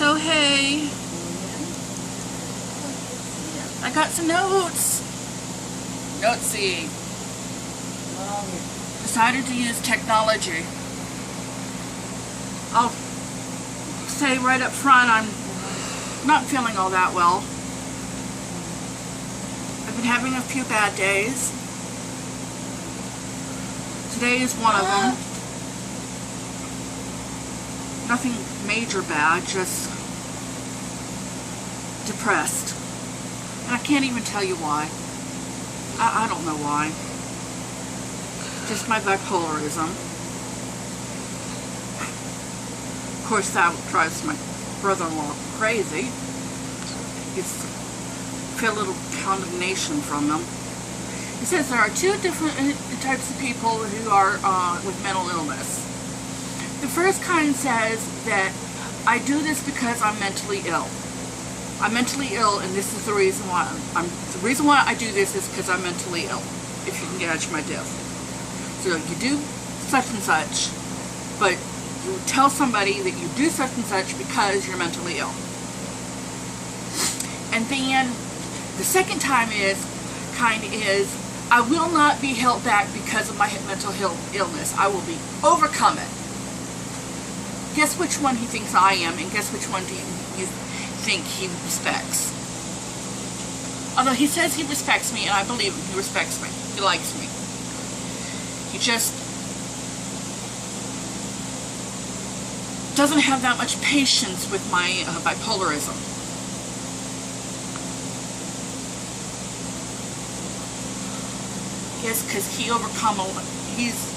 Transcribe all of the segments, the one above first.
So hey, I got some notes. Notesy. Decided to use technology. I'll say right up front, I'm not feeling all that well. I've been having a few bad days. Today is one of them. Nothing major bad, just depressed. And I can't even tell you why. I don't know why. Just my bipolarism. Of course, that drives my brother-in-law crazy. I feel a little condemnation from them. He says there are two different types of people who are with mental illness. The first kind says that I do this because I'm mentally ill. I'm mentally ill, and this is the reason why. The reason why I do this is because I'm mentally ill. If you can catch my drift. So you do such and such, but you tell somebody that you do such and such because you're mentally ill. And then the second kind is I will not be held back because of my mental illness. I will be overcome it. Guess which one he thinks I am, and guess which one do you think he respects? Although he says he respects me, and I believe him, he respects me. He likes me. He just doesn't have that much patience with my bipolarism. Yes, because he's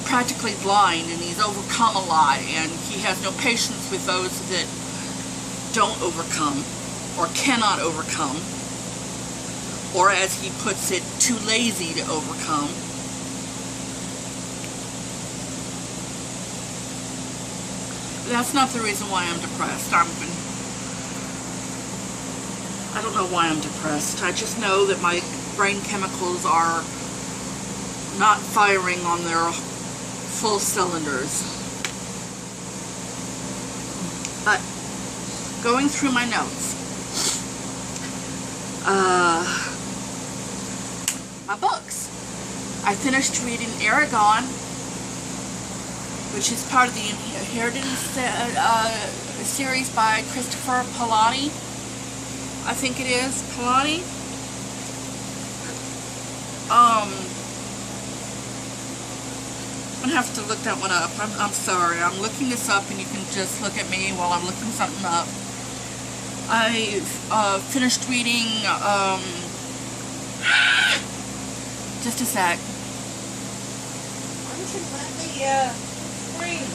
practically blind, and he's overcome a lot, and he has no patience with those that don't overcome or cannot overcome, or as he puts it, too lazy to overcome. That's not the reason why I'm depressed. I don't know why I'm depressed. I just know that my brain chemicals are not firing on their full cylinders. But going through my notes, my books. I finished reading Aragon, which is part of the Inheritance series by Christopher Polani. I think it is Polani. I'm gonna have to look that one up. I'm sorry. I'm looking this up, and you can just look at me while I'm looking something up. I finished reading. Just a sec. Why don't you let me screen?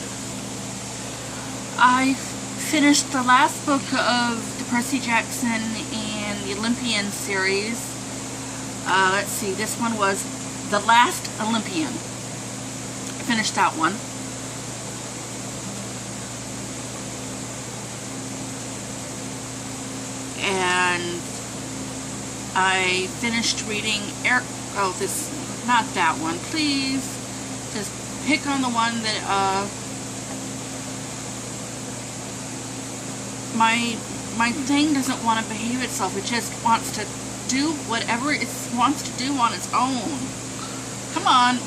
I finished the last book of the Percy Jackson and the Olympian series. Let's see. This one was The Last Olympian. Finished that one. And I finished reading not that one, please. Just pick on the one that my thing doesn't want to behave itself. It just wants to do whatever it wants to do on its own. Come on.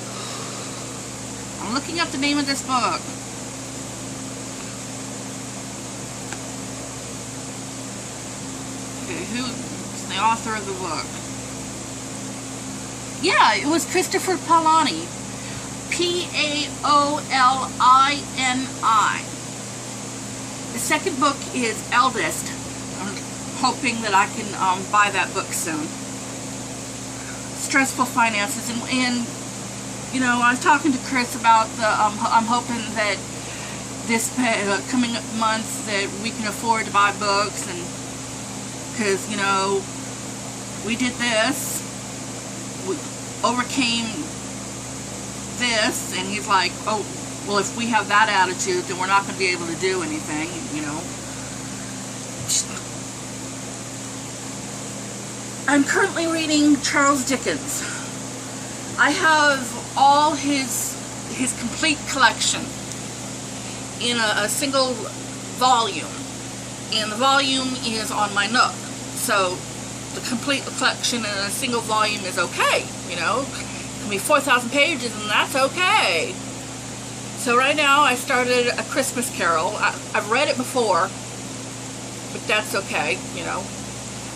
I'm looking up the name of this book. Okay, who's the author of the book? Yeah, it was Christopher Polani. P-A-O-L-I-N-I. The second book is Eldest. I'm hoping that I can buy that book soon. Stressful finances, and you know, I was talking to Chris about the, I'm hoping that this coming month that we can afford to buy books, and because, you know, we did this, we overcame this, and he's like, oh, well, if we have that attitude, then we're not going to be able to do anything, you know. I'm currently reading Charles Dickens. I have all his complete collection in a single volume, and the volume is on my Nook. So the complete collection in a single volume is okay, you know. It can be 4,000 pages, and that's okay. So right now I started A Christmas Carol. I've read it before, but that's okay, you know.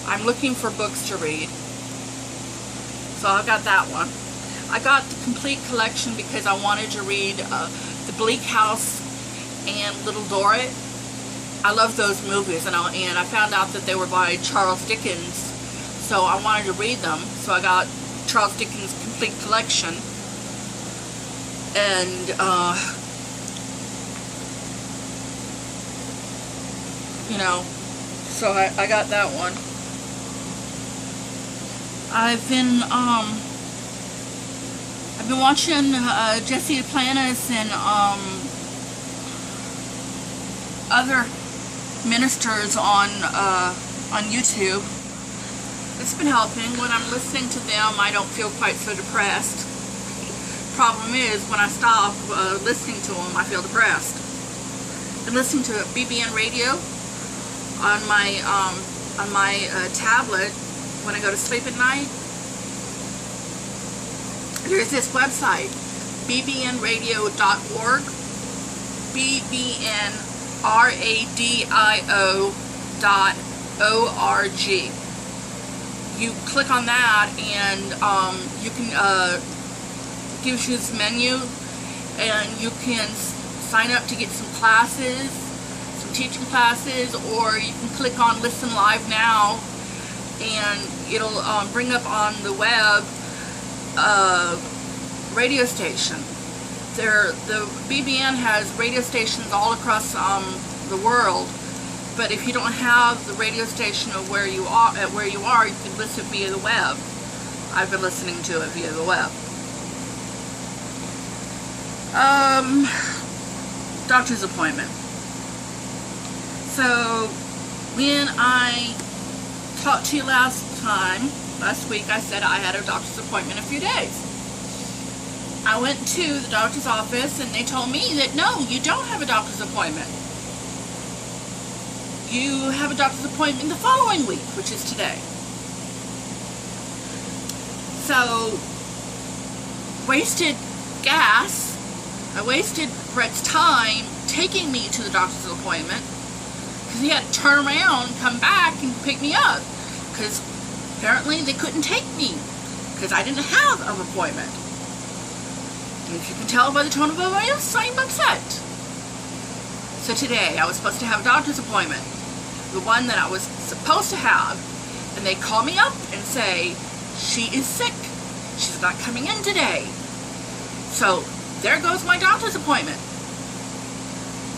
I'm looking for books to read. So I got that one. I got the complete collection because I wanted to read The Bleak House and Little Dorrit. I love those movies, and I found out that they were by Charles Dickens, so I wanted to read them. So I got Charles Dickens' complete collection, and you know, so I got that one. I've been watching Jesse Duplantis and other ministers on YouTube. It's been helping. When I'm listening to them, I don't feel quite so depressed. Problem is, when I stop listening to them, I feel depressed. I'm listening to BBN Radio on my tablet when I go to sleep at night. There's this website, bbnradio.org, bbnradio.org. You click on that, and you can gives you this menu, and you can sign up to get some classes, some teaching classes, or you can click on Listen Live Now, and it'll bring up on the web radio station. The BBN has radio stations all across the world, but if you don't have the radio station of where you are, you can listen via the web. I've been listening to it via the web. Doctor's appointment. So when I talked to you last week, I said I had a doctor's appointment in a few days. I went to the doctor's office, and they told me that no, you don't have a doctor's appointment. You have a doctor's appointment the following week, which is today. So, wasted gas. I wasted Brett's time taking me to the doctor's appointment, because he had to turn around and come back and pick me up, because apparently they couldn't take me because I didn't have an appointment. And if you can tell by the tone of my voice, I'm upset. So today I was supposed to have a doctor's appointment, the one that I was supposed to have, and they call me up and say she is sick, she's not coming in today. So there goes my doctor's appointment.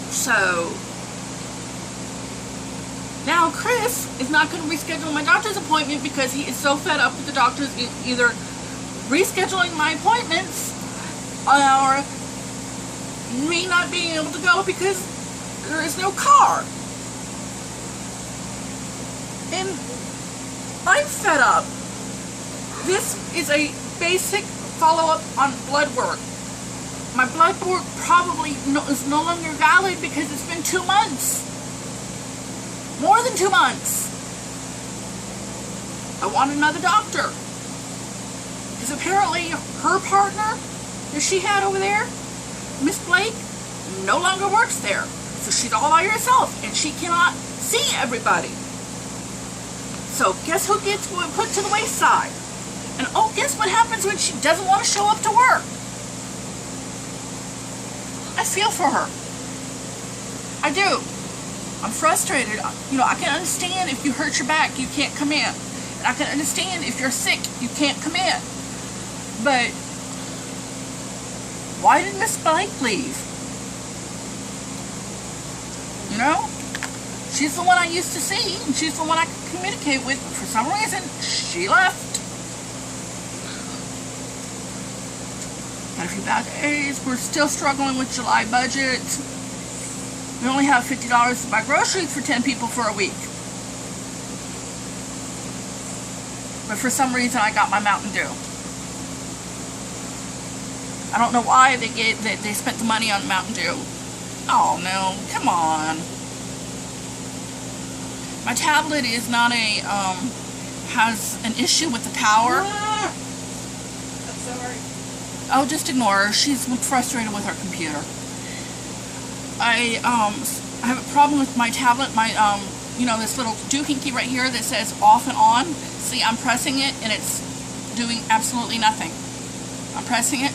So now Chris is not going to reschedule my doctor's appointment because he is so fed up with the doctors either rescheduling my appointments or me not being able to go because there is no car. And I'm fed up. This is a basic follow-up on blood work. My blood work probably is no longer valid because it's been 2 months. More than 2 months. I want another doctor. Because apparently her partner that she had over there, Miss Blake, no longer works there. So she's all by herself and she cannot see everybody. So guess who gets put to the wayside? And oh, guess what happens when she doesn't want to show up to work? I feel for her. I do. I'm frustrated. You know, I can understand if you hurt your back, you can't come in. And I can understand if you're sick, you can't come in. But why did Miss Blake leave? You know? She's the one I used to see, and she's the one I could communicate with. But for some reason, she left. Got a few bad days. We're still struggling with July budget. We only have $50 to buy groceries for 10 people for a week. But for some reason, I got my Mountain Dew. I don't know why they spent the money on Mountain Dew. Oh no, come on. My tablet is not a, has an issue with the power. Ah! I'm sorry. Oh, just ignore her. She's frustrated with her computer. I have a problem with my tablet. My, you know, this little doohickey right here that says off and on. See, I'm pressing it and it's doing absolutely nothing. I'm pressing it.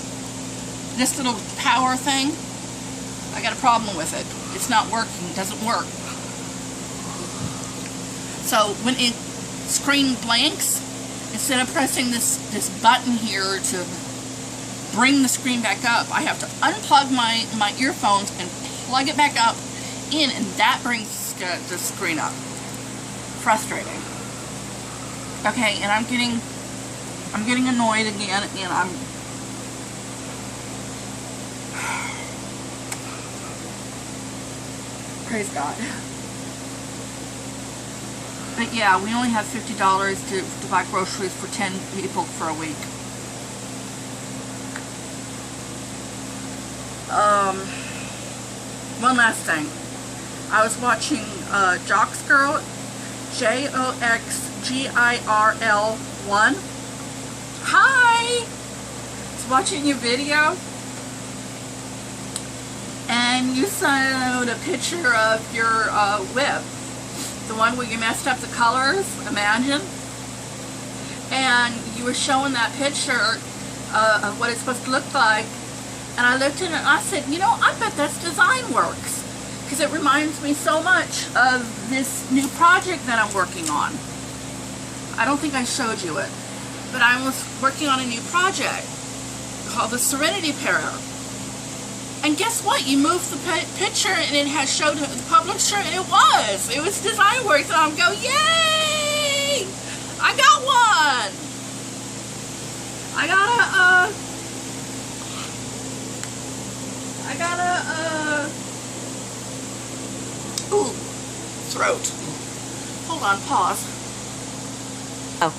This little power thing, I got a problem with it. It's not working. It doesn't work. So when it screen blanks, instead of pressing this button here to bring the screen back up, I have to unplug my earphones and plug it back up in, and that brings the screen up. Frustrating. Okay, and I'm getting annoyed again, and I'm praise God. But yeah, we only have $50 to buy groceries for 10 people for a week. One last thing. I was watching Joxgirl, Joxgirl1. Hi! I was watching your video, and you sent a picture of your whip. The one where you messed up the colors, imagine. And you were showing that picture of what it's supposed to look like. And I looked at it and I said, you know, I bet that's Design Works. Because it reminds me so much of this new project that I'm working on. I don't think I showed you it. But I was working on a new project called the Serenity Pair. And guess what? You moved the picture and it has showed the publisher, and it was Design Works, and I'm go, yay! I got one! I got a ooh, throat. Hold on, pause. Oh.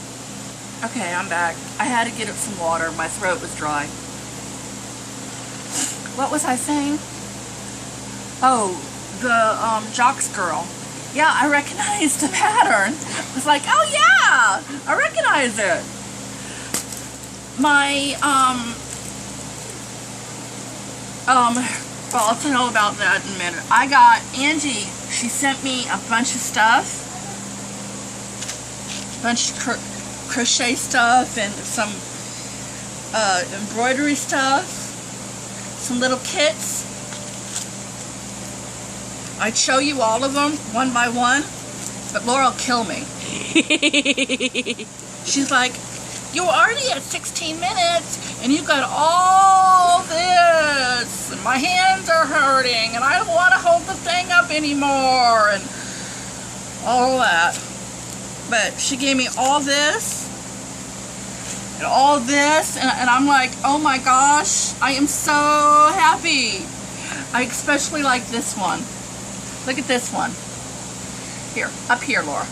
Okay, I'm back. I had to get it some water. My throat was dry. What was I saying? Oh, the Joxgirl. Yeah, I recognized the pattern. I was like, oh yeah, I recognize it. My, well, I'll tell you all about that in a minute. I got Angie, she sent me a bunch of stuff. A bunch of crochet stuff and some embroidery stuff. Some little kits. I'd show you all of them one by one, but Laura will kill me. She's like, you're already at 16 minutes and you got all this and my hands are hurting and I don't want to hold the thing up anymore and all that. But she gave me all this and all this, and I'm like, oh my gosh, I am so happy. I especially like this one. Look at this one. Here, up here, Laura.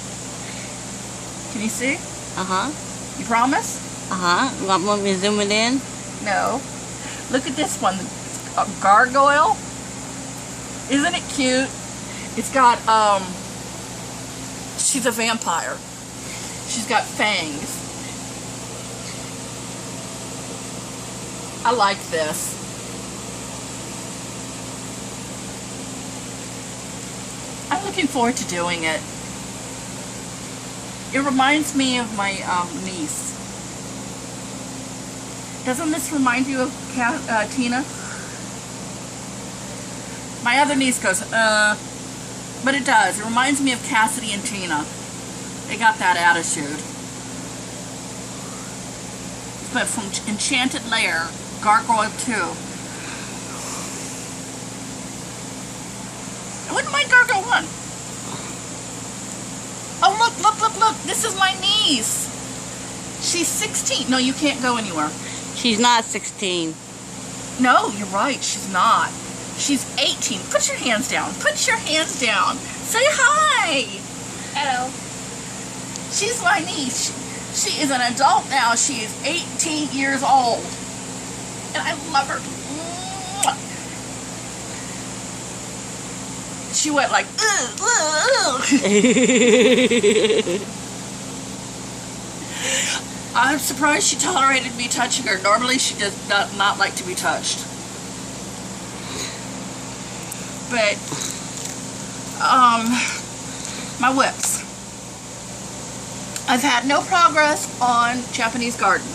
Can you see? Uh-huh. You promise? Uh-huh. Want me to zoom it in? No. Look at this one. A gargoyle. Isn't it cute? It's got, she's a vampire. She's got fangs. I like this. I'm looking forward to doing it. It reminds me of my niece. Doesn't this remind you of Tina? My other niece goes, but it does. It reminds me of Cassidy and Tina. They got that attitude. But from Enchanted Lair, Gargoyle 2. I wouldn't mind Gargoyle 1. Oh, look. This is my niece. She's 16. No, you can't go anywhere. She's not 16. No, you're right. She's not. She's 18. Put your hands down. Put your hands down. Say hi. Hello. She's my niece. She is an adult now. She is 18 years old. And I love her. she went like, ugh, ugh, ugh. I'm surprised she tolerated me touching her. Normally she does not like to be touched. But, my whips. I've had no progress on Japanese garden.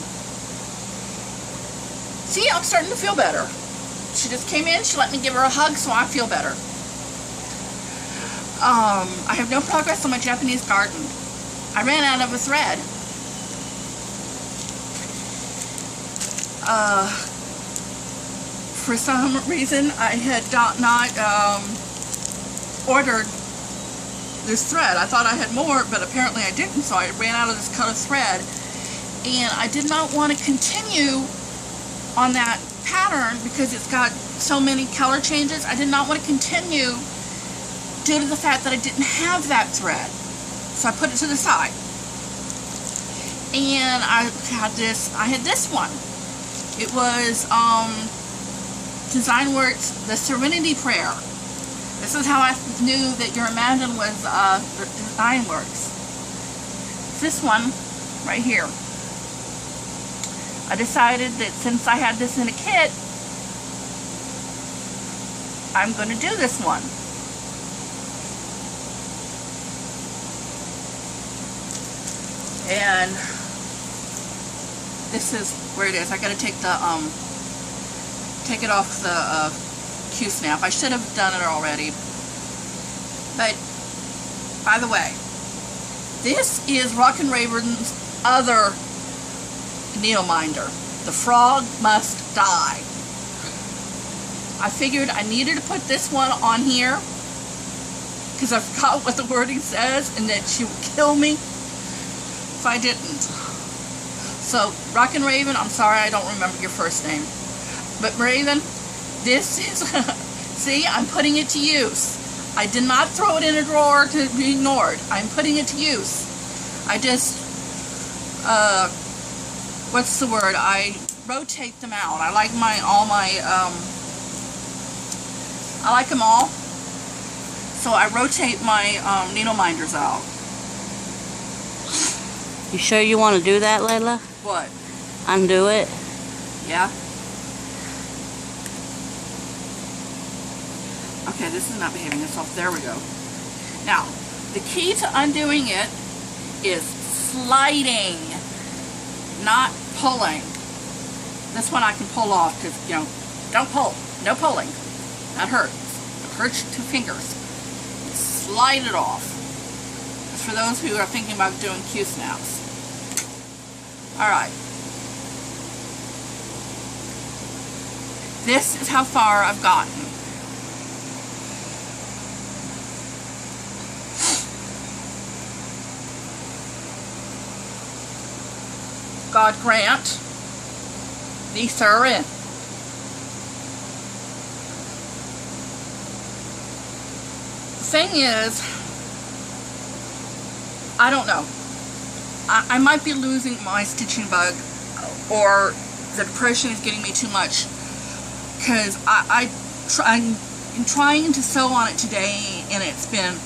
See, I'm starting to feel better. She just came in, she let me give her a hug, so I feel better. I have no progress on my Japanese garden. I ran out of a thread. For some reason, I had not ordered this thread. I thought I had more, but apparently I didn't, so I ran out of this color thread. And I did not want to continue on that pattern because it's got so many color changes. I did not want to continue due to the fact that I didn't have that thread. So I put it to the side. And I had this one. It was Designworks, the Serenity Prayer. This is how I knew that your Imagine was Designworks. This one right here. I decided that since I had this in a kit, I'm going to do this one. And this is where it is. I got to take the take it off the Q-snap. I should have done it already. But by the way, this is Rockin' Raven's other needle minder. The Frog Must Die. I figured I needed to put this one on here because I forgot what the wording says and that she would kill me if I didn't. So, Rockin' Raven, I'm sorry I don't remember your first name. But Raven, this is, see, I'm putting it to use. I did not throw it in a drawer to be ignored. I'm putting it to use. I just, what's the word? I rotate them out. I like I like them all. So I rotate my needle minders out. You sure you want to do that, Layla? What? Undo it? Yeah. Okay, this is not behaving itself. There we go. Now, the key to undoing it is sliding, not pulling. This one I can pull off because, you know, don't pull. No pulling. That hurts. It hurts your 2 fingers. Slide it off. It's for those who are thinking about doing Q-snaps. Alright. This is how far I've gotten. God grant these are in. The thing is, I don't know. I might be losing my stitching bug, or the depression is getting me too much, because I'm trying to sew on it today and it's been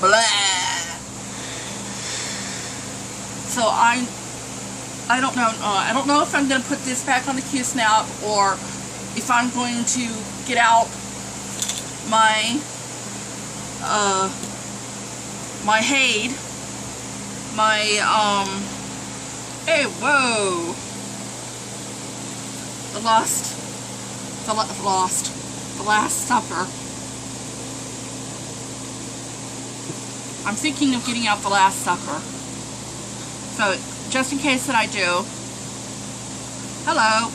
blah. So I don't know. I don't know if I'm going to put this back on the Q-snap or if I'm going to get out my my Hade, my hey, whoa, the Last Supper. I'm thinking of getting out the Last Supper. So, just in case that I do, hello,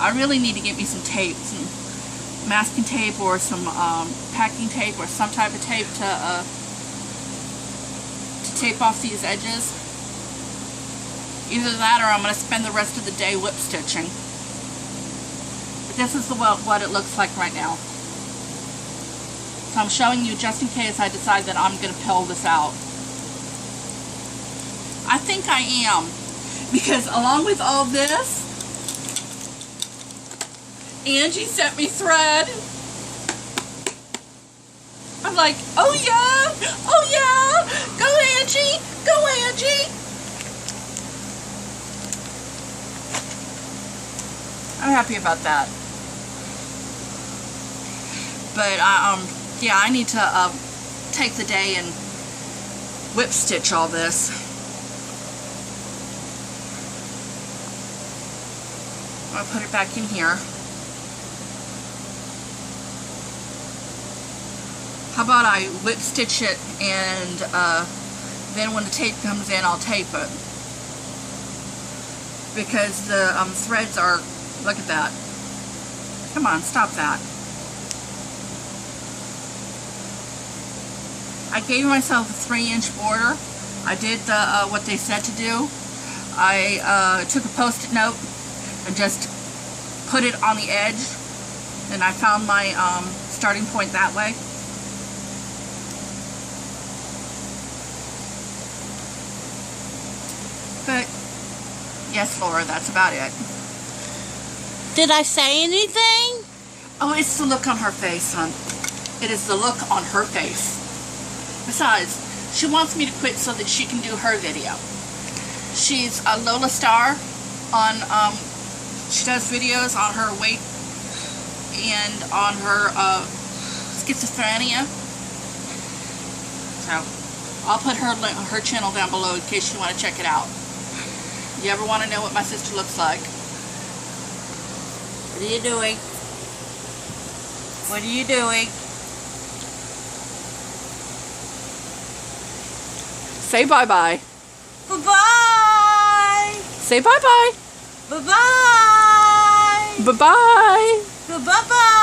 I really need to get me some tape, some masking tape or some packing tape or some type of tape to tape off these edges. Either that or I'm going to spend the rest of the day whip stitching. But this is what it looks like right now. So I'm showing you just in case I decide that I'm going to pull this out. I think I am, because along with all this, Angie sent me thread. I'm like, oh yeah, go Angie, go Angie. I'm happy about that. But yeah, I need to take the day and whip stitch all this. I'll put it back in here. How about I whip stitch it, and then when the tape comes in, I'll tape it. Because the threads are, look at that. Come on, stop that. I gave myself a 3-inch border. I did the what they said to do. I took a post-it note and just put it on the edge, and I found my starting point that way. But yes, Laura, that's about it. Did I say anything? Oh, it's the look on her face, hon. It is the look on her face. Besides, she wants me to quit so that she can do her video. She's a Lola Star on, she does videos on her weight and on her schizophrenia. So, I'll put her channel down below in case you want to check it out. You ever want to know what my sister looks like? What are you doing? What are you doing? Say bye-bye. Bye-bye. Say bye-bye. Bye-bye. Bye-bye. Bye-bye.